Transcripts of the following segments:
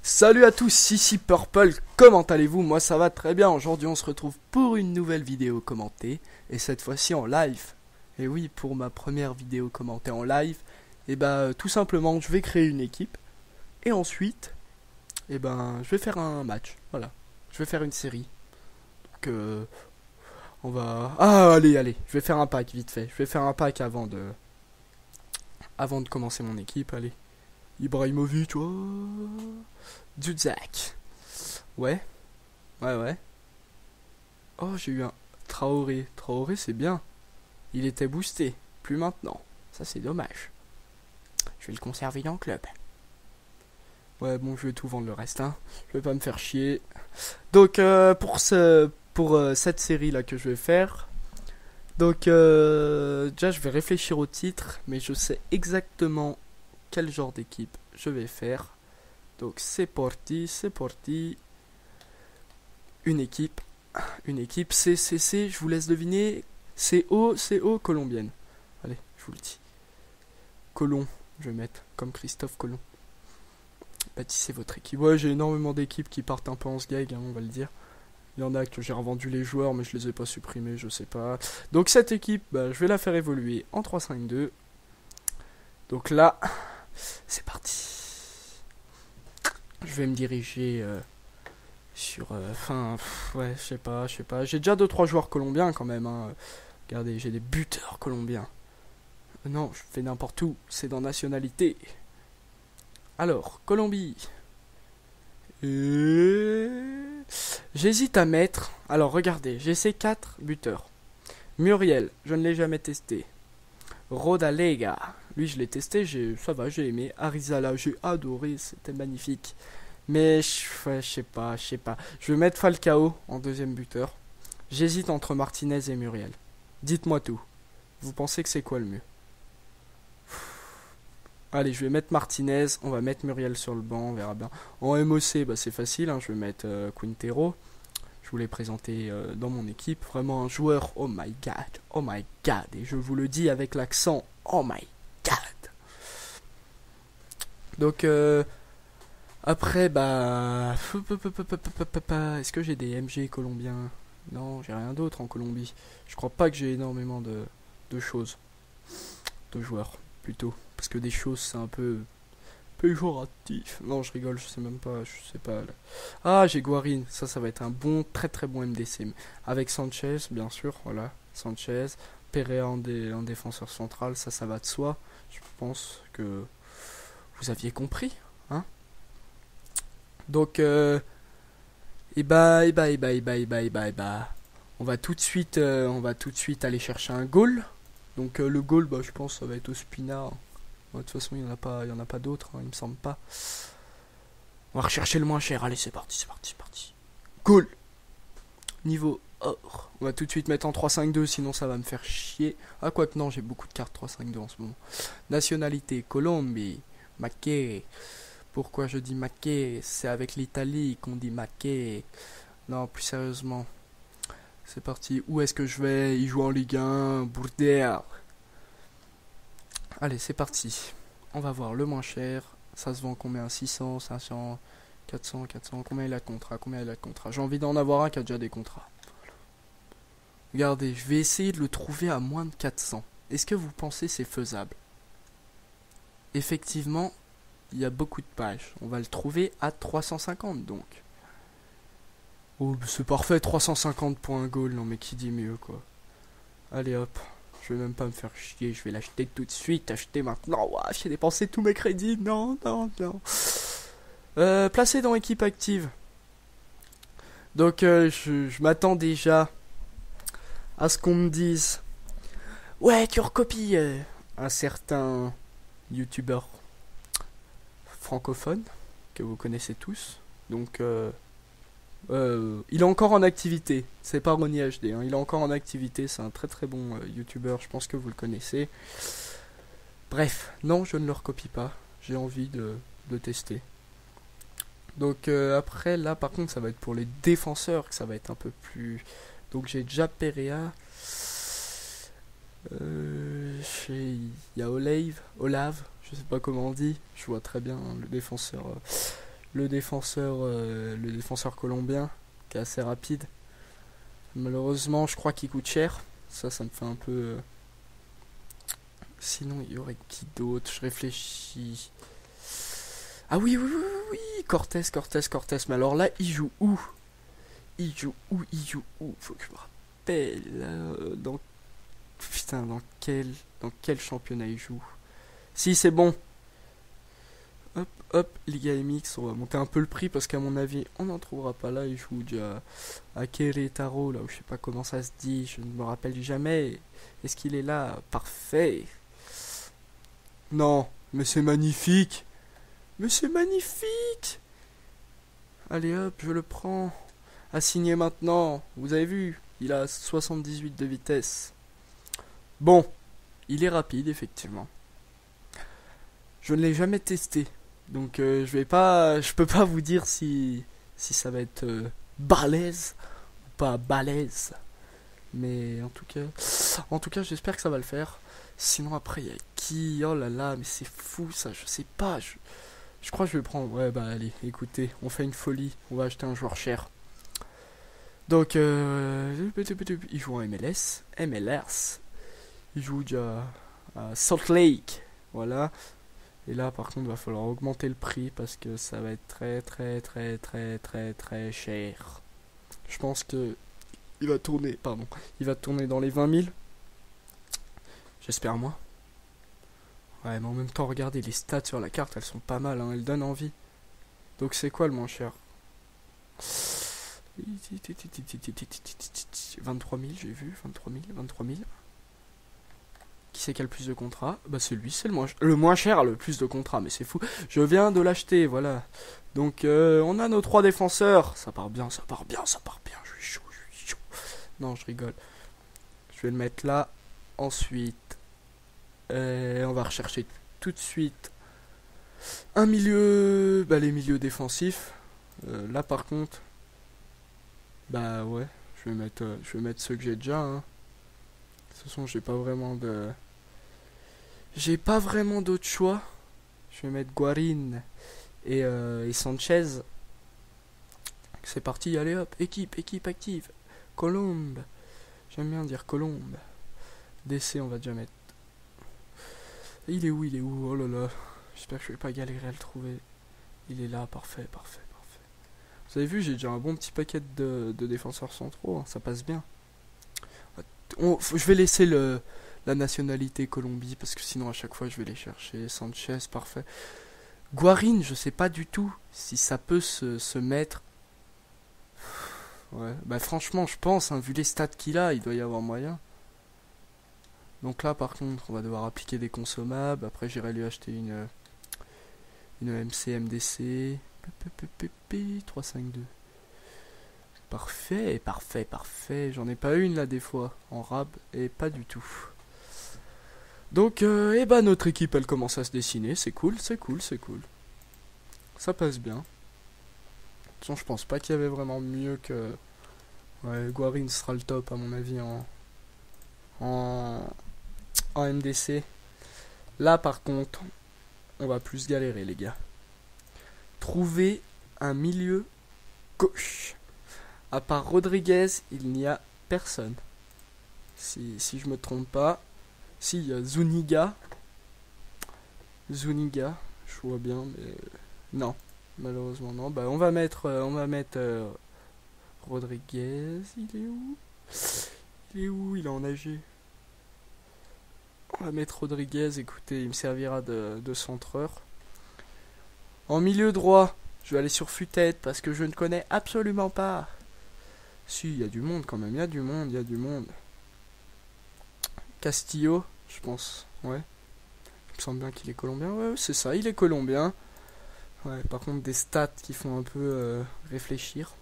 Salut à tous, ici Purple, comment allez-vous? Moi ça va très bien, aujourd'hui on se retrouve pour une nouvelle vidéo commentée, et cette fois-ci en live. Et oui, pour ma première vidéo commentée en live, tout simplement je vais créer une équipe, et ensuite, je vais faire un match, voilà. Je vais faire une série. Donc on va... Ah allez, je vais faire un pack vite fait, je vais faire un pack avant de commencer mon équipe, allez. Ibrahimovic, oh. Duzak. Ouais. Oh, j'ai eu un Traoré. Traoré, c'est bien. Il était boosté. Plus maintenant. Ça, c'est dommage. Je vais le conserver dans le club. Ouais, bon, je vais tout vendre le reste, hein. Je vais pas me faire chier. Donc, pour cette série-là que je vais faire... Donc, déjà, je vais réfléchir au titre, mais je sais exactement quel genre d'équipe je vais faire. Donc c'est parti. Une équipe, C, je vous laisse deviner. CO, colombienne. Allez, je vous le dis. Colomb, je vais mettre comme Christophe Colomb. Bâtissez votre équipe. Ouais, j'ai énormément d'équipes qui partent un peu en sgeg, hein, on va le dire. Il y en a que j'ai revendu les joueurs, mais je les ai pas supprimés, je sais pas. Donc cette équipe, je vais la faire évoluer en 3-5-2. Donc là, c'est parti. Je vais me diriger sur... ouais, je sais pas. J'ai déjà 2-3 joueurs colombiens quand même. Hein. Regardez, j'ai des buteurs colombiens. Non, je fais n'importe où. C'est dans nationalité. Alors, Colombie. J'hésite à mettre... Alors, regardez, j'ai ces 4 buteurs. Muriel, je ne l'ai jamais testé. Rodalega, lui je l'ai testé, ça va, j'ai aimé. Arizala, j'ai adoré, c'était magnifique. Mais je sais pas. Je vais mettre Falcao en deuxième buteur. J'hésite entre Martinez et Muriel. Dites-moi tout. Vous pensez que c'est quoi le mieux? Allez, je vais mettre Martinez, on va mettre Muriel sur le banc, on verra bien. En MOC, c'est facile, hein, je vais mettre Quintero. Je vous l'ai présenté dans mon équipe. Vraiment un joueur, oh my god. Et je vous le dis avec l'accent, oh my god. Donc, après, est-ce que j'ai des MG colombiens? Non, j'ai rien d'autre en Colombie. Je crois pas que j'ai énormément de choses. De joueurs, plutôt. Parce que des choses, c'est un peu... péjoratif. Non, je rigole, je sais pas. Là. Ah, j'ai Guarin. Ça va être un bon, très bon MDC. Avec Sanchez, bien sûr, voilà. Sanchez. Perea en défenseur central, ça va de soi. Je pense que vous aviez compris, hein. Donc, on va tout de suite aller chercher un goal. Donc, le goal, je pense, ça va être Ospina. De toute façon, il n'y en a pas d'autres, hein, il me semble pas. On va rechercher le moins cher. Allez, c'est parti. Goal. Niveau or. On va tout de suite mettre en 3-5-2, sinon ça va me faire chier. Ah, quoique non, j'ai beaucoup de cartes 3-5-2 en ce moment. Nationalité, Colombie. Maquet. Pourquoi je dis Maquet? C'est avec l'Italie qu'on dit Maquet. Non, plus sérieusement. C'est parti. Où est-ce que je vais? Il joue en Ligue 1. Bourdel. Allez, c'est parti. On va voir le moins cher. Ça se vend combien? 600, 500, 400. Combien il a de contrat? J'ai envie d'en avoir un qui a déjà des contrats. Regardez, je vais essayer de le trouver à moins de 400. Est-ce que vous pensez c'est faisable? Effectivement, il y a beaucoup de pages. On va le trouver à 350 donc. Oh, c'est parfait, 350 pour un goal. Non mais qui dit mieux quoi. Allez hop. Je vais même pas me faire chier, je vais l'acheter tout de suite, acheter maintenant. Ouah, j'ai dépensé tous mes crédits. Non. Placé dans équipe active. Donc je m'attends déjà à ce qu'on me dise. Ouais, tu recopies un certain youtubeur francophone que vous connaissez tous. Donc il est encore en activité, c'est pas Ronnie HD, hein. Il est encore en activité, c'est un très bon youtubeur, je pense que vous le connaissez. Bref, non, je ne le recopie pas, j'ai envie de tester. Donc après, là par contre, ça va être pour les défenseurs que ça va être un peu plus... Donc j'ai déjà Perea, il y a Olave, je sais pas comment on dit, je vois très bien hein, le défenseur le défenseur colombien, qui est assez rapide. Malheureusement, je crois qu'il coûte cher. Ça me fait un peu... Sinon, il y aurait qui d'autre? Je réfléchis. Ah oui, oui, oui, oui, oui. Cortés. Mais alors là, il joue où? Il joue où? Faut que je me rappelle. Putain, dans quel championnat il joue? Si, c'est bon. Hop, Liga MX, on va monter un peu le prix parce qu'à mon avis, on n'en trouvera pas là. Il joue déjà à Querétaro, là où je sais pas comment ça se dit, je ne me rappelle jamais. Est-ce qu'il est là? Parfait. Non, mais c'est magnifique. Mais c'est magnifique. Allez hop, je le prends. À signer maintenant. Vous avez vu, il a 78 de vitesse. Bon, il est rapide, effectivement. Je ne l'ai jamais testé. Donc je peux pas vous dire si ça va être balèze ou pas balèze. Mais en tout cas, j'espère que ça va le faire. Sinon après il y a qui? Oh là là, mais c'est fou ça, je sais pas. Je crois que je vais prendre. Ouais bah allez, écoutez, on fait une folie, on va acheter un joueur cher. Donc il joue en MLS. Il joue déjà à Salt Lake, voilà. Et là, par contre, il va falloir augmenter le prix parce que ça va être très cher. Je pense que il va tourner dans les 20 000. J'espère moi. Ouais, mais en même temps, regardez, les stats sur la carte, elles sont pas mal, hein, elles donnent envie. Donc c'est quoi le moins cher? 23 000, j'ai vu, 23 000. Qui c'est qui a le plus de contrats? Bah c'est lui, c'est le moins cher, le plus de contrats, mais c'est fou. Je viens de l'acheter, voilà. Donc on a nos 3 défenseurs. Ça part bien. Je suis chaud. Non, je rigole. Je vais le mettre là. Ensuite, on va rechercher tout de suite un milieu, les milieux défensifs. Là par contre, bah ouais, je vais mettre ceux que j'ai déjà. Hein. De toute façon, j'ai pas vraiment d'autre choix. Je vais mettre Guarin et Sanchez. C'est parti, allez hop, équipe active. Colombe. J'aime bien dire Colombe. DC, on va déjà mettre. Il est où? Oh là là. J'espère que je vais pas galérer à le trouver. Il est là, parfait. Vous avez vu, j'ai déjà un bon petit paquet de défenseurs centraux. Hein, ça passe bien. Je vais laisser la nationalité Colombie parce que sinon à chaque fois je vais les chercher. Sanchez, parfait. Guarin, je sais pas du tout si ça peut se mettre. Ouais, bah franchement je pense, hein, vu les stats qu'il a, il doit y avoir moyen. Donc là par contre on va devoir appliquer des consommables. Après j'irai lui acheter une MC MDC 352. Parfait. J'en ai pas une là des fois en rab et pas du tout. Donc notre équipe elle commence à se dessiner. C'est cool. Ça passe bien. De toute façon je pense pas qu'il y avait vraiment mieux que... Ouais, Guarin sera le top à mon avis en MDC. Là par contre on va plus galérer les gars. Trouver un milieu gauche. À part Rodriguez, il n'y a personne. Si je me trompe pas. Si, il y a Zuniga, je vois bien, mais non, malheureusement non. Bah on va mettre Rodriguez. Il est où? Il est en AG. On va mettre Rodriguez. Écoutez, il me servira de centreur. En milieu droit, je vais aller sur Futete parce que je ne connais absolument pas. Si, il y a du monde quand même, il y a du monde. Castillo, je pense, ouais. Il me semble bien qu'il est colombien, ouais, c'est ça, il est colombien. Ouais, par contre des stats qui font un peu réfléchir.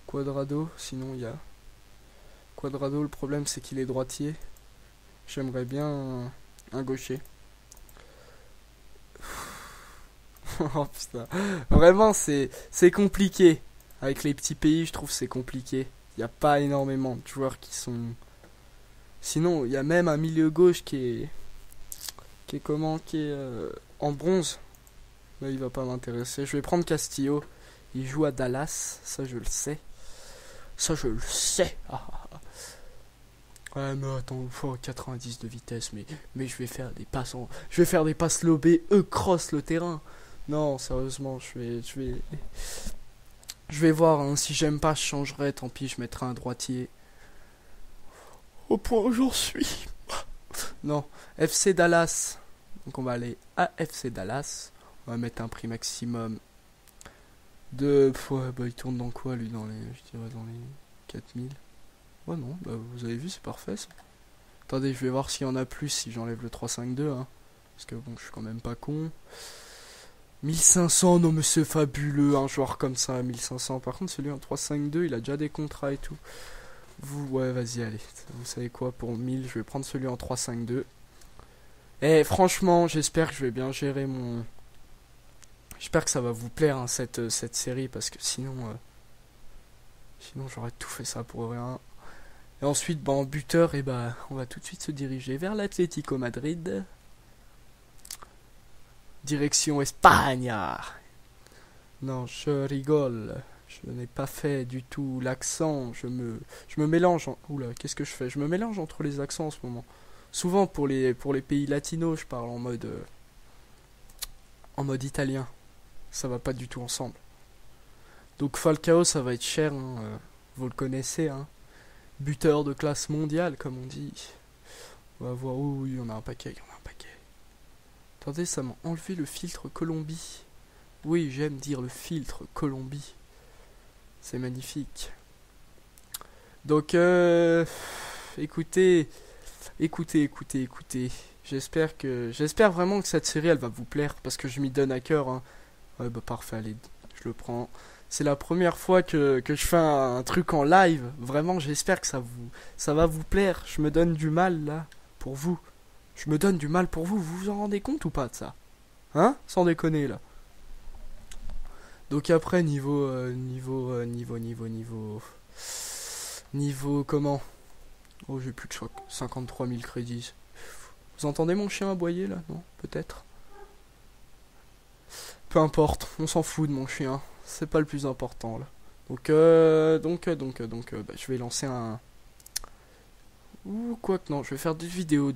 Cuadrado, sinon il y a... Cuadrado, le problème c'est qu'il est droitier. J'aimerais bien un gaucher. Oh putain, vraiment c'est compliqué. Avec les petits pays, je trouve c'est compliqué. Il n'y a pas énormément de joueurs qui sont... Sinon, il y a même un milieu gauche qui est en bronze. Là, il va pas m'intéresser. Je vais prendre Castillo. Il joue à Dallas. Ça, je le sais. Ça, je le sais. Ah, ah, ah. Ouais, mais attends, faut 90 de vitesse. Mais je vais faire des passes je vais faire des passes lobées. Eux crossent le terrain. Non, sérieusement, je vais voir. Hein. Si j'aime pas, je changerai. Tant pis, je mettrai un droitier. Au point où j'en suis. Non, FC Dallas. Donc on va aller à FC Dallas. On va mettre un prix maximum de... Ouais, bah il tourne dans quoi lui, je dirais dans les 4000. Ouais non, bah vous avez vu, c'est parfait ça. Attendez, je vais voir s'il y en a plus si j'enlève le 352. Hein. Parce que bon, je suis quand même pas con. 1500, non mais c'est fabuleux, un joueur comme ça, 1500. Par contre celui en 352, il a déjà des contrats et tout. Ouais, vas-y, allez. Vous savez quoi, pour 1000, je vais prendre celui en 352. Et franchement, j'espère que je vais bien gérer mon... J'espère que ça va vous plaire, hein, cette série, parce que sinon j'aurais tout fait ça pour rien. Et ensuite, bah, en buteur, on va tout de suite se diriger vers l'Atlético Madrid. Direction Espagne. Non, je rigole. Je n'ai pas fait du tout l'accent. Je me mélange. Oula, qu'est-ce que je fais? Je me mélange entre les accents en ce moment. Souvent pour les pays latinos, je parle en mode italien. Ça va pas du tout ensemble. Donc Falcao, ça va être cher. Hein, vous le connaissez. Hein. Buteur de classe mondiale, comme on dit. On va voir. Oui, on a un paquet. Attendez, ça m'a enlevé le filtre Colombie. Oui, j'aime dire le filtre Colombie. C'est magnifique. Donc, écoutez. J'espère vraiment que cette série, elle va vous plaire, parce que je m'y donne à cœur. Hein. Ouais, bah parfait, allez, je le prends. C'est la première fois que je fais un truc en live. Vraiment, j'espère que ça va vous plaire. Je me donne du mal, là, pour vous. Je me donne du mal pour vous. Vous vous en rendez compte ou pas de ça? Hein? Sans déconner, là. Donc après, niveau comment? Oh, j'ai plus que 53 000 crédits. Vous entendez mon chien aboyer, là? Non? Peut-être? Peu importe, on s'en fout de mon chien. C'est pas le plus important, là. Donc, je vais lancer un... Ou quoi que non, je vais faire deux vidéos.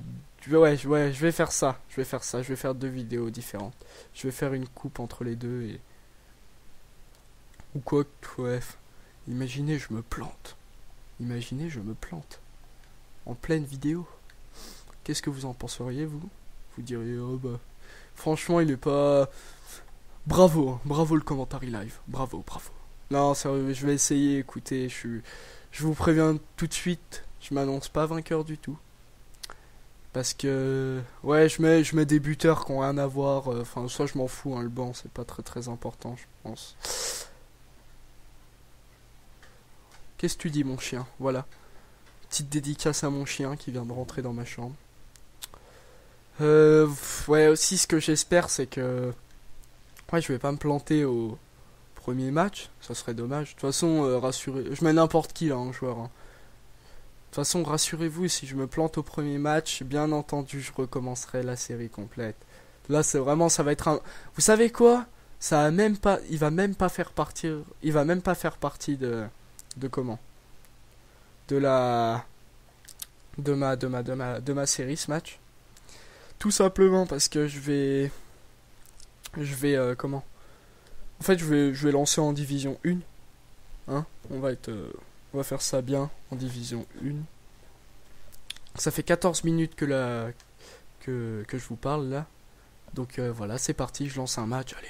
Ouais, je vais faire ça. Je vais faire deux vidéos différentes. Je vais faire une coupe entre les deux et... Ou quoi que... Ouais. Imaginez, je me plante. En pleine vidéo. Qu'est-ce que vous en penseriez, vous? Vous diriez, oh bah... Franchement, il est pas... Bravo, hein. Bravo le commentaire live. Bravo. Non, sérieux, je vais essayer, écoutez, je vous préviens tout de suite, je m'annonce pas vainqueur du tout. Parce que... Ouais, je mets des buteurs qui ont rien à voir. Enfin, ça, je m'en fous, hein, le banc, c'est pas très très important, je pense. Qu'est-ce que tu dis, mon chien? Voilà. Petite dédicace à mon chien qui vient de rentrer dans ma chambre. Ouais, aussi, ce que j'espère, c'est que... Ouais, je vais pas me planter au premier match, ça serait dommage. De toute façon, rassurez... Je mets n'importe qui, là, en joueur. Hein. De toute façon, rassurez-vous, si je me plante au premier match, bien entendu, je recommencerai la série complète. Là, c'est vraiment, ça va être un... Vous savez quoi? Ça va même pas... Il va même pas faire partie de comment? De ma série, ce match. Tout simplement parce que je vais comment? En fait, je vais lancer en division 1. Hein? On va faire ça bien en division 1. Ça fait 14 minutes que je vous parle là. Donc voilà, c'est parti, je lance un match. Allez.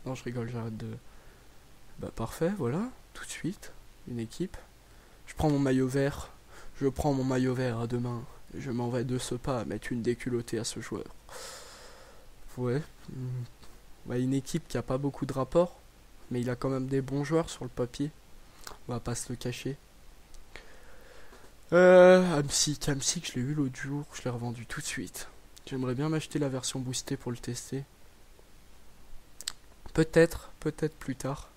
Non, je rigole, j'arrête de... Bah parfait, voilà, tout de suite, une équipe. Je prends mon maillot vert à deux mains. Je m'en vais de ce pas mettre une déculottée à ce joueur. Ouais. Bah, une équipe qui a pas beaucoup de rapport, mais il a quand même des bons joueurs sur le papier. On va pas se le cacher. Hamsik, je l'ai eu l'autre jour, je l'ai revendu tout de suite. J'aimerais bien m'acheter la version boostée pour le tester. Peut-être plus tard.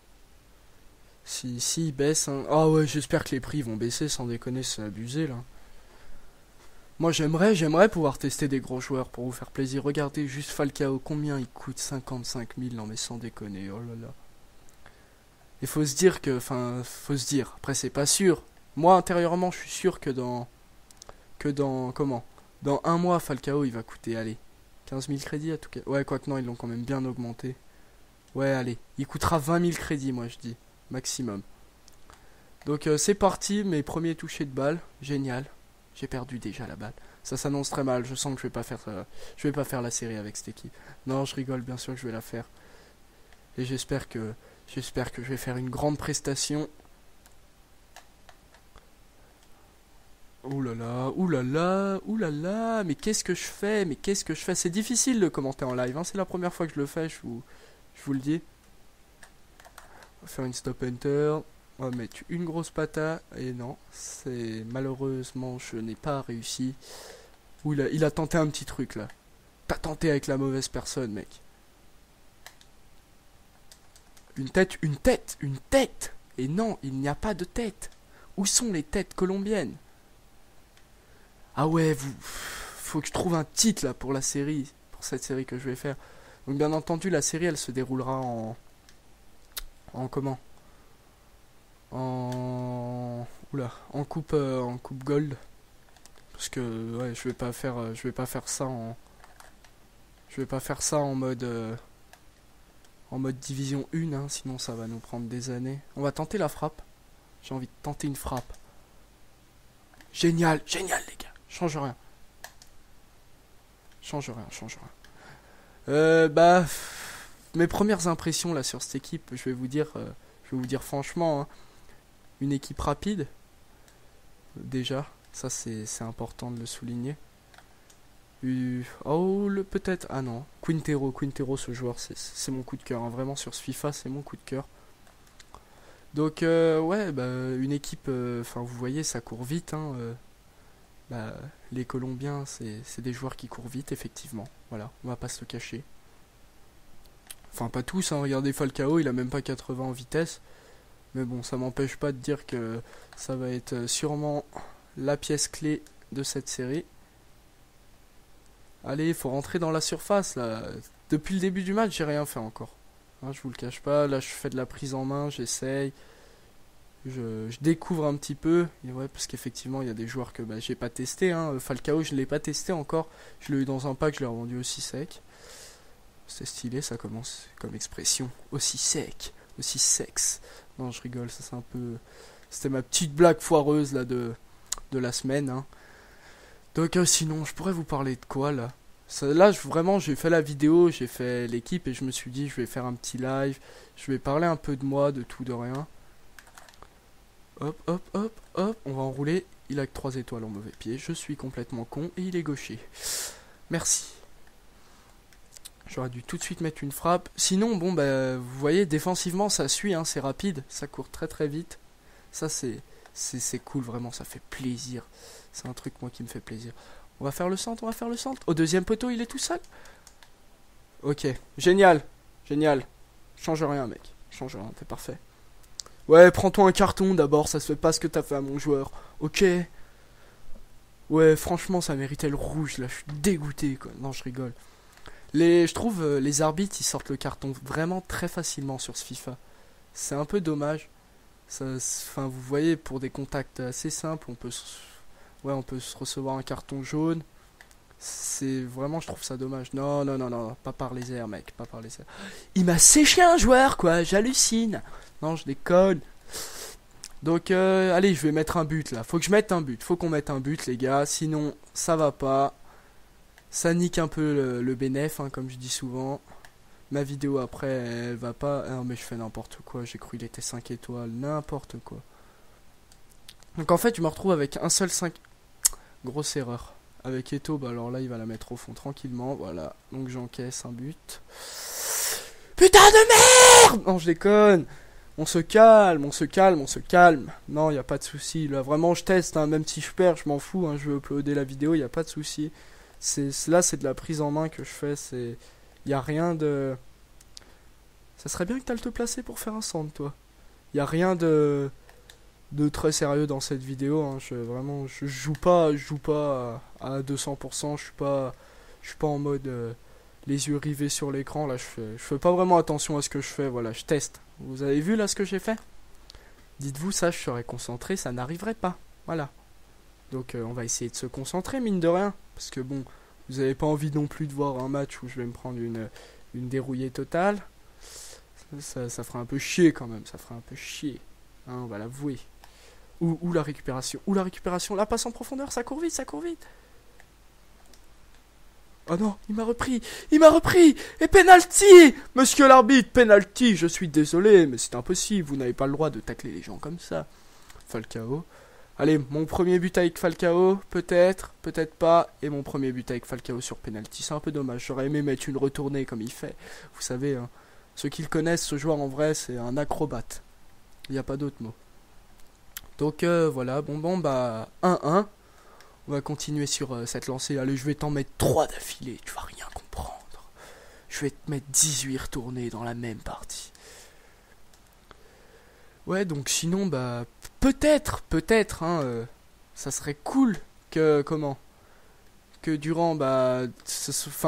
Si il baisse, hein. Ah ouais, j'espère que les prix vont baisser, sans déconner, c'est abusé là. Moi j'aimerais pouvoir tester des gros joueurs pour vous faire plaisir. Regardez juste Falcao, combien il coûte? 55 000, non mais sans déconner, oh là là. Il faut se dire que, enfin, faut se dire, après c'est pas sûr. Moi intérieurement je suis sûr comment? Dans un mois Falcao il va coûter, allez, 15 000 crédits à tout cas. Ouais, quoique non, ils l'ont quand même bien augmenté. Ouais, allez, il coûtera 20 000 crédits, moi je dis, maximum. Donc c'est parti, mes premiers touchés de balle, génial. J'ai perdu déjà la balle. Ça s'annonce très mal, je sens que je vais pas faire la série avec cette équipe. Non, je rigole, bien sûr que je vais la faire. Et j'espère que je vais faire une grande prestation. Ouh là là, ouh là là, ouh là là, mais qu'est-ce que je fais? Mais qu'est-ce que je fais? C'est difficile de commenter en live, hein. C'est la première fois que je le fais, je vous le dis. On va faire une stop enter. On va mettre une grosse patate. Et non, c'est malheureusement, je n'ai pas réussi. Ouh, il a tenté un petit truc là. T'as tenté avec la mauvaise personne, mec. Une tête, une tête, une tête. Et non, il n'y a pas de tête. Où sont les têtes colombiennes? Ah ouais, faut que je trouve un titre là pour la série, pour cette série que je vais faire. Donc bien entendu, la série elle se déroulera en comment? En coupe gold, parce que ouais, je vais pas faire ça en mode division 1, hein, sinon ça va nous prendre des années. On va tenter la frappe. J'ai envie de tenter une frappe. Génial, génial les gars. Change rien. Change rien, change rien. Mes premières impressions là sur cette équipe, je vais vous dire franchement, hein, une équipe rapide. Déjà, ça c'est important de le souligner. Peut-être. Ah non, Quintero, ce joueur, c'est mon coup de cœur. Hein. Vraiment sur ce FIFA, c'est mon coup de cœur. Donc ouais, une équipe. Enfin, vous voyez, ça court vite. Hein, les Colombiens, c'est des joueurs qui courent vite, effectivement. Voilà, on va pas se le cacher. Enfin, pas tous. Hein, regardez Falcao, il a même pas 80 en vitesse. Mais bon, ça m'empêche pas de dire que ça va être sûrement la pièce clé de cette série. Allez, il faut rentrer dans la surface là. Depuis le début du match, j'ai rien fait encore. Hein, je vous le cache pas. Là, je fais de la prise en main, j'essaye. Je découvre un petit peu. Et ouais, parce qu'effectivement, il y a des joueurs que j'ai pas testé. Hein. Falcao, je l'ai pas testé encore. Je l'ai eu dans un pack, je l'ai revendu aussi sec. C'est stylé, ça commence comme expression. Aussi sec, aussi sexe. Non, je rigole, ça c'est un peu... C'était ma petite blague foireuse là de la semaine. Hein. Donc sinon, je pourrais vous parler de quoi là? Là, vraiment, j'ai fait la vidéo, j'ai fait l'équipe et je me suis dit, je vais faire un petit live. Je vais parler un peu de moi, de tout, de rien. Hop, hop, hop, hop, on va enrouler. Il a que 3 étoiles en mauvais pied. Je suis complètement con et il est gaucher. Merci. J'aurais dû tout de suite mettre une frappe. Sinon, bon, vous voyez, défensivement, ça suit, hein, c'est rapide. Ça court très très vite. Ça, c'est cool, vraiment, ça fait plaisir. C'est un truc, moi, qui me fait plaisir. On va faire le centre, on va faire le centre. Au deuxième poteau, il est tout seul. Ok, génial, génial. Change rien, mec. Change rien, t'es parfait. Ouais, prends-toi un carton d'abord, ça se fait pas ce que t'as fait à mon joueur. Ok. Ouais, franchement, ça méritait le rouge, là. Je suis dégoûté, quoi. Non, je rigole. Je trouve les arbitres, ils sortent le carton vraiment très facilement sur ce FIFA. C'est un peu dommage. Enfin, vous voyez, pour des contacts assez simples, on peut se recevoir un carton jaune. C'est vraiment, je trouve ça dommage. Non, non, non, non, pas par les airs, mec, pas par les airs. Il m'a séché un joueur, quoi, j'hallucine. Non, je déconne. Donc, allez, je vais mettre un but, là. Faut que je mette un but, faut qu'on mette un but, les gars. Sinon, ça va pas. Ça nique un peu le bénéf, hein, comme je dis souvent. Ma vidéo après, elle va pas. Ah, mais je fais n'importe quoi. J'ai cru qu'il était 5 étoiles. N'importe quoi. Donc en fait, je me retrouve avec un seul 5. Grosse erreur. Avec Eto, alors là, il va la mettre au fond tranquillement. Voilà. Donc j'encaisse un but. Putain de merde! Non, je déconne. On se calme, on se calme, on se calme. Non, il n'y a pas de souci. Là, vraiment, je teste. Hein, même si je perds, je m'en fous. Hein, je vais uploader la vidéo, il n'y a pas de souci. Là, c'est de la prise en main que je fais. Il n'y a rien de... Ça serait bien que tu ailles te placer pour faire un centre, toi. Il n'y a rien de... de très sérieux dans cette vidéo. Hein. Vraiment, je joue pas à 200%. Je suis pas en mode les yeux rivés sur l'écran. Là, je fais pas vraiment attention à ce que je fais. Voilà, je teste. Vous avez vu là ce que j'ai fait? Dites-vous ça, je serais concentré, ça n'arriverait pas. Voilà. Donc on va essayer de se concentrer, mine de rien. Parce que bon, vous avez pas envie non plus de voir un match où je vais me prendre une dérouillée totale. Ça ferait un peu chier quand même, ça ferait un peu chier. Hein, on va l'avouer. Ou la récupération. Ou la récupération. La passe en profondeur, ça court vite, ça court vite. Oh non, il m'a repris. Il m'a repris. Et penalty. Monsieur l'arbitre, penalty. Je suis désolé, mais c'est impossible. Vous n'avez pas le droit de tacler les gens comme ça. Falcao. Allez, mon premier but avec Falcao, peut-être, peut-être pas. Et mon premier but avec Falcao sur penalty. C'est un peu dommage. J'aurais aimé mettre une retournée comme il fait. Vous savez, hein, ceux qui le connaissent, ce joueur en vrai, c'est un acrobate. Il n'y a pas d'autre mot. Donc voilà, bon, bah 1-1. On va continuer sur cette lancée. Allez, je vais t'en mettre 3 d'affilée. Tu vas rien comprendre. Je vais te mettre 18 retournées dans la même partie. Ouais, donc sinon, bah, peut-être, hein, ça serait cool que, que durant, bah,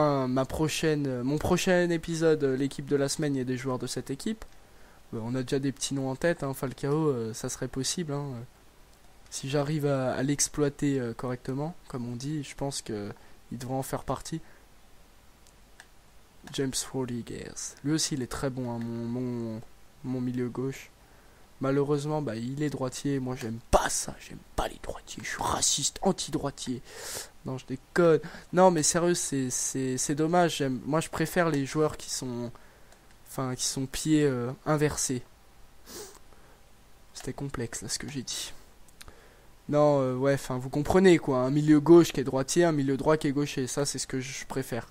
mon prochain épisode, l'équipe de la semaine, il y a des joueurs de cette équipe. On a déjà des petits noms en tête, hein, Falcao, ça serait possible, hein. Si j'arrive à l'exploiter correctement, comme on dit, je pense qu'il devrait en faire partie. James Rodriguez. Lui aussi, il est très bon, hein, mon milieu gauche. Malheureusement, bah, il est droitier. Moi, j'aime pas ça. J'aime pas les droitiers. Je suis raciste, anti-droitier. Non, je déconne. Non, mais sérieux, c'est dommage. Moi, je préfère les joueurs qui sont pieds inversés. C'était complexe, là, ce que j'ai dit. Non, ouais, enfin, vous comprenez, quoi. Un milieu gauche qui est droitier, un milieu droit qui est gaucher. Ça, c'est ce que je préfère.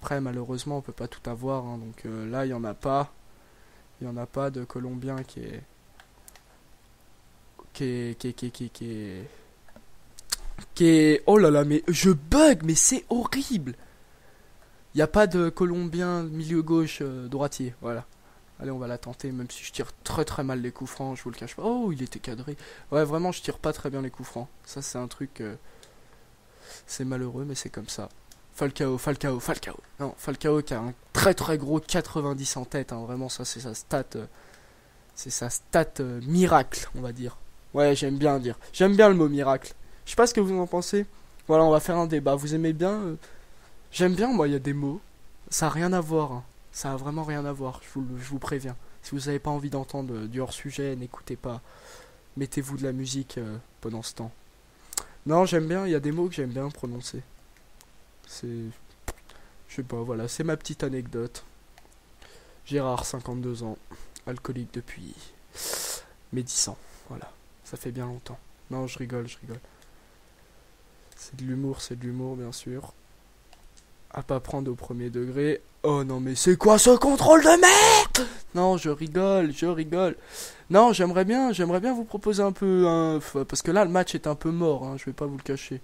Après, malheureusement, on peut pas tout avoir. Hein, donc là, il y en a pas. Il y en a pas de Colombien qui est... Oh là là, mais je bug, mais c'est horrible. Il n'y a pas de Colombien milieu gauche droitier, voilà. Allez, on va la tenter, même si je tire très très mal les coups francs, je vous le cache pas. Oh, il était cadré. Ouais, vraiment, je tire pas très bien les coups francs. Ça, c'est un truc... c'est malheureux, mais c'est comme ça. Falcao. Non, Falcao qui a un très très gros 90 en tête, hein. Vraiment, ça, c'est sa stat... miracle, on va dire. Ouais, j'aime bien dire. J'aime bien le mot miracle. Je sais pas ce que vous en pensez. Voilà, on va faire un débat. Vous aimez bien J'aime bien, moi, il y a des mots. Ça a rien à voir. Hein. Ça a vraiment rien à voir, je vous préviens. Si vous n'avez pas envie d'entendre du hors-sujet, n'écoutez pas. Mettez-vous de la musique pendant ce temps. Non, j'aime bien, il y a des mots que j'aime bien prononcer. C'est... Je sais pas, voilà, c'est ma petite anecdote. Gérard, 52 ans. Alcoolique depuis mes 10 ans. Voilà, ça fait bien longtemps. Non, je rigole. C'est de l'humour, bien sûr. À pas prendre au premier degré. Oh non, mais c'est quoi ce contrôle de merde? Non, je rigole. Non, j'aimerais bien vous proposer un peu parce que là, le match est un peu mort, hein, je vais pas vous le cacher.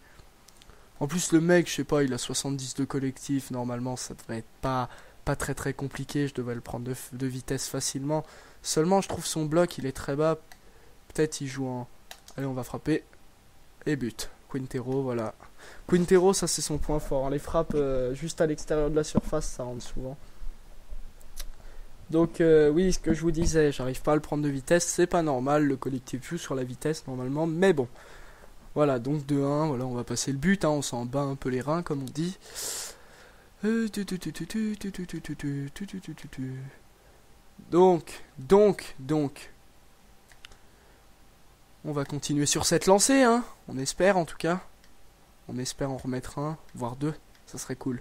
En plus, le mec, je sais pas, il a 70 de collectif. Normalement, ça devrait être pas très très compliqué. Je devrais le prendre de vitesse facilement. Seulement, je trouve son bloc, il est très bas. Peut-être il joue en... Allez, on va frapper. Et but. Quintero, voilà. Quintero, ça c'est son point fort. Hein. Les frappes juste à l'extérieur de la surface, ça rentre souvent. Donc oui, ce que je vous disais, j'arrive pas à le prendre de vitesse. C'est pas normal, le collectif joue sur la vitesse normalement. Mais bon. Voilà, donc 2-1, voilà, on va passer le but. Hein, on s'en bat un peu les reins, comme on dit. Donc, on va continuer sur cette lancée, hein. On espère en tout cas. On espère en remettre un, voire deux. Ça serait cool.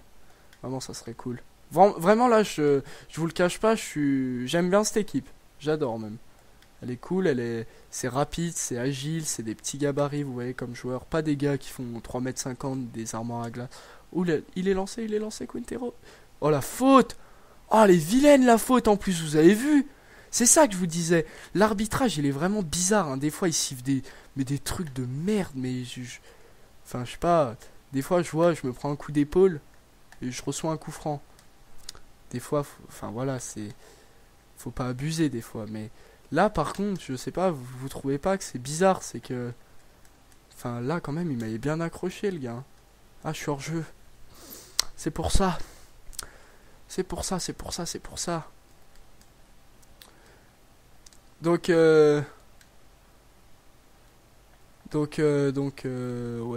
Vraiment, ça serait cool. Vraiment là, je vous le cache pas, j'aime bien cette équipe. J'adore même. Elle est cool, c'est rapide, c'est agile, c'est des petits gabarits, vous voyez, comme joueurs. Pas des gars qui font 3,50 m, des armoires à glace. Ouh, il est lancé, Quintero. Oh, la faute! Oh, elle est vilaine, la faute, en plus, vous avez vu? C'est ça que je vous disais. L'arbitrage, il est vraiment bizarre, hein. Des fois, il siffle des trucs de merde, mais enfin, je sais pas. Des fois, je me prends un coup d'épaule et je reçois un coup franc. Des fois, enfin, voilà, faut pas abuser, des fois, mais... Là, par contre, je sais pas, vous trouvez pas que c'est bizarre, c'est que... Enfin, là, quand même, il m'avait bien accroché, le gars. Ah, je suis hors jeu. C'est pour ça. C'est pour ça, c'est pour ça, c'est pour ça. Donc, ouais,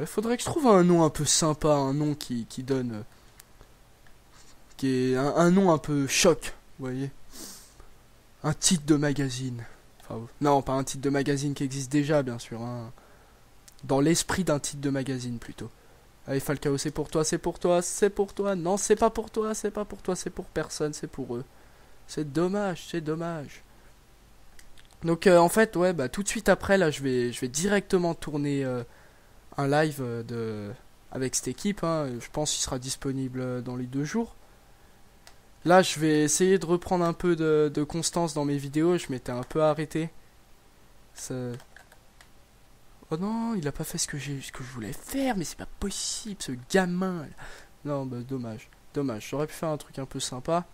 faudrait que je trouve un nom un peu sympa, un nom qui donne... qui est un nom un peu choc, vous voyez. Un titre de magazine. Enfin, non, pas un titre de magazine qui existe déjà, bien sûr. Hein. Dans l'esprit d'un titre de magazine, plutôt. Allez, Falcao, c'est pour toi, c'est pour toi, c'est pour toi. Non, c'est pas pour toi, c'est pas pour toi, c'est pour personne, c'est pour eux. C'est dommage, c'est dommage. Donc, en fait, ouais, bah, tout de suite après, là, je vais directement tourner un live avec cette équipe. Hein. Je pense qu'il sera disponible dans les 2 jours. Là, je vais essayer de reprendre un peu de constance dans mes vidéos. Je m'étais un peu arrêté. Ça... Oh non, il a pas fait ce que je voulais faire, mais c'est pas possible, ce gamin. Là. Non, bah dommage. Dommage, j'aurais pu faire un truc un peu sympa.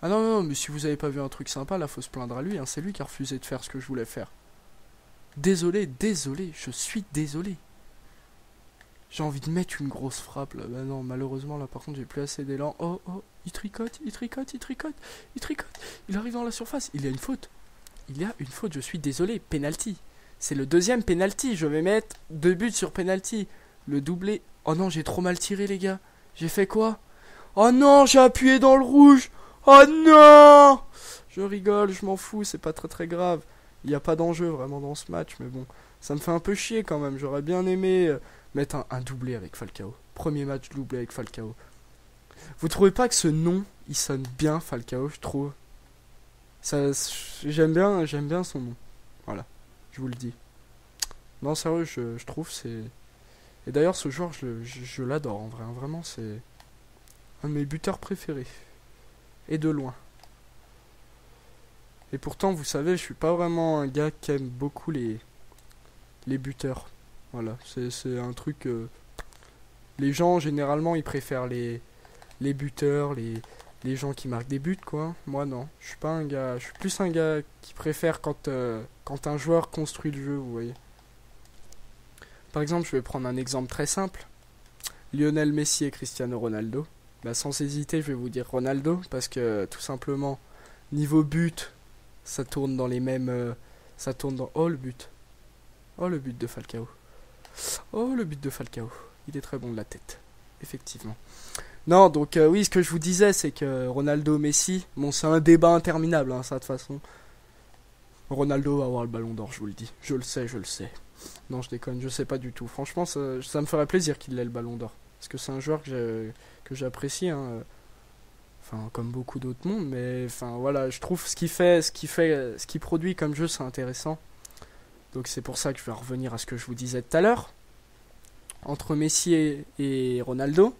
Ah non, non, mais si vous avez pas vu un truc sympa, là, faut se plaindre à lui. Hein. C'est lui qui a refusé de faire ce que je voulais faire. Désolé, désolé, je suis désolé. J'ai envie de mettre une grosse frappe là. Bah non, malheureusement là par contre j'ai plus assez d'élan. Oh oh, il tricote, il tricote, il tricote, il tricote. Il arrive dans la surface, il y a une faute. Il y a une faute, je suis désolé. Penalty. C'est le deuxième penalty. Je vais mettre 2 buts sur penalty. Le doublé. Oh non, j'ai trop mal tiré les gars. J'ai fait quoi? Oh non, j'ai appuyé dans le rouge. Oh non. Je rigole, je m'en fous, c'est pas très très grave. Il n'y a pas d'enjeu vraiment dans ce match, mais bon. Ça me fait un peu chier quand même. J'aurais bien aimé mettre un doublé avec Falcao. Premier match doublé avec Falcao. Vous trouvez pas que ce nom, il sonne bien Falcao, je trouve. Ça, j'aime bien son nom. Voilà, je vous le dis. Non, sérieux, je trouve c'est... Et d'ailleurs, ce joueur, je l'adore en vrai. Hein, vraiment, c'est un de mes buteurs préférés. Et de loin. Et pourtant, vous savez, je suis pas vraiment un gars qui aime beaucoup les buteurs. Voilà, c'est un truc... les gens, généralement, ils préfèrent les buteurs, les gens qui marquent des buts, quoi. Moi, non. Je suis pas un gars... Je suis plus un gars qui préfère quand un joueur construit le jeu, vous voyez. Par exemple, je vais prendre un exemple très simple. Lionel Messi et Cristiano Ronaldo. Bah, sans hésiter, je vais vous dire Ronaldo, parce que, tout simplement, niveau but, ça tourne dans les mêmes... ça tourne dans... Oh, le but. Oh, le but de Falcao. Oh, le but de Falcao. Il est très bon de la tête. Effectivement. Non, donc oui, ce que je vous disais, c'est que Ronaldo, Messi, bon, c'est un débat interminable, hein, ça, de toute façon. Ronaldo va avoir le ballon d'or, je vous le dis. Je le sais, je le sais. Non, je déconne, je sais pas du tout. Franchement, ça me ferait plaisir qu'il ait le ballon d'or. Parce que c'est un joueur que j'apprécie, hein. Enfin, comme beaucoup d'autres mondes, mais enfin, voilà, je trouve ce qu'il produit comme jeu, c'est intéressant. Donc c'est pour ça que je vais revenir à ce que je vous disais tout à l'heure. Entre Messi et Ronaldo,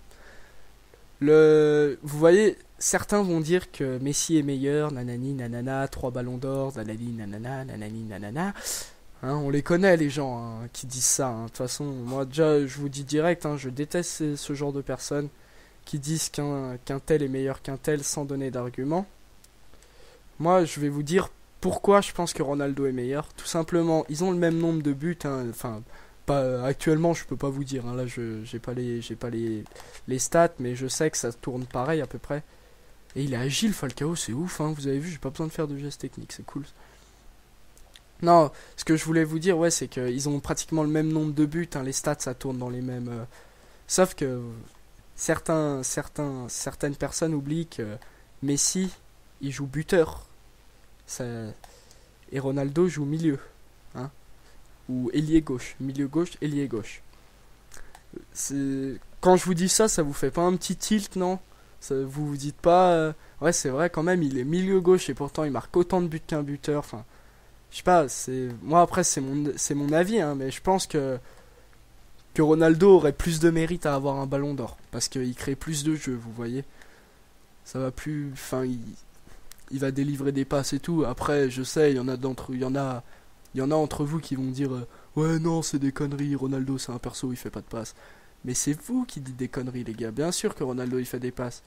vous voyez, certains vont dire que Messi est meilleur, nanani, nanana, 3 ballons d'or, nanani, nanana, nanani, nanana. Hein, on les connaît les gens hein, qui disent ça. Hein. De toute façon, moi déjà, je vous dis direct, hein, je déteste ce genre de personnes qui disent qu'un tel est meilleur qu'un tel sans donner d'argument. Moi, je vais vous dire pourquoi je pense que Ronaldo est meilleur. Tout simplement, ils ont le même nombre de buts. Hein, enfin, pas actuellement, je peux pas vous dire. Hein, là, j'ai pas les stats, mais je sais que ça tourne pareil à peu près. Et il est agile, Falcao, c'est ouf. Hein, vous avez vu, j'ai pas besoin de faire de gestes techniques, c'est cool. Non, ce que je voulais vous dire, ouais, c'est qu'ils ont pratiquement le même nombre de buts. Hein, les stats, ça tourne dans les mêmes. Sauf que certaines personnes oublient que Messi, il joue buteur. Et Ronaldo joue milieu. Hein, ou ailier gauche. Milieu gauche, ailier gauche. Quand je vous dis ça, ça vous fait pas un petit tilt, non? Vous vous dites pas. Ouais, c'est vrai, quand même, il est milieu gauche et pourtant il marque autant de buts qu'un buteur. Enfin. Je sais pas, moi après c'est mon avis, hein, mais je pense que Ronaldo aurait plus de mérite à avoir un ballon d'or. Parce qu'il crée plus de jeux, vous voyez. Ça va plus. Enfin, il va délivrer des passes et tout. Après, je sais, il y en a entre vous qui vont dire ouais non c'est des conneries, Ronaldo c'est un perso, il fait pas de passes. Mais c'est vous qui dites des conneries les gars. Bien sûr que Ronaldo il fait des passes.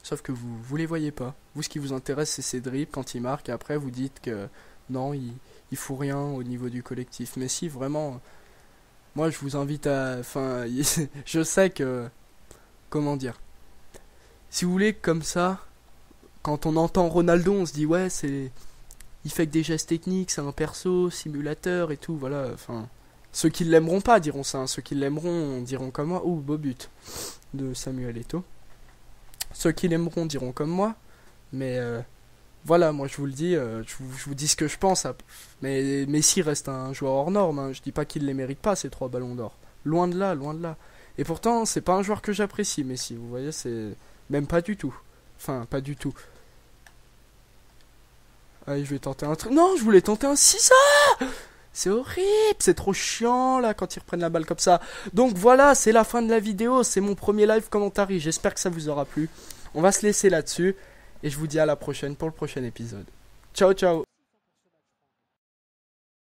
Sauf que vous les voyez pas. Vous, ce qui vous intéresse, c'est ses dribbles quand il marque. Et après, vous dites que non, il fout rien au niveau du collectif. Mais si, vraiment, moi, je vous invite à... Enfin, je sais que... Comment dire? Si vous voulez, comme ça, quand on entend Ronaldo, on se dit, ouais, c'est... Il fait que des gestes techniques, c'est un perso, simulateur et tout, voilà. Enfin, ceux qui l'aimeront pas diront ça. Ceux qui l'aimeront diront comme moi. Ouh, beau but de Samuel Eto'o. Ceux qui l'aimeront diront comme moi. Mais voilà, moi je vous le dis, je vous dis ce que je pense. Mais Messi reste un joueur hors norme. Hein. Je dis pas qu'il les mérite pas, ces 3 ballons d'or. Loin de là, loin de là. Et pourtant, c'est pas un joueur que j'apprécie, Messi. Vous voyez, c'est même pas du tout. Enfin, pas du tout. Allez, je vais tenter un truc. Non, je voulais tenter un 6. C'est horrible, c'est trop chiant là quand ils reprennent la balle comme ça. Donc voilà, c'est la fin de la vidéo, c'est mon premier live commentary. J'espère que ça vous aura plu. On va se laisser là-dessus et je vous dis à la prochaine pour le prochain épisode. Ciao ciao.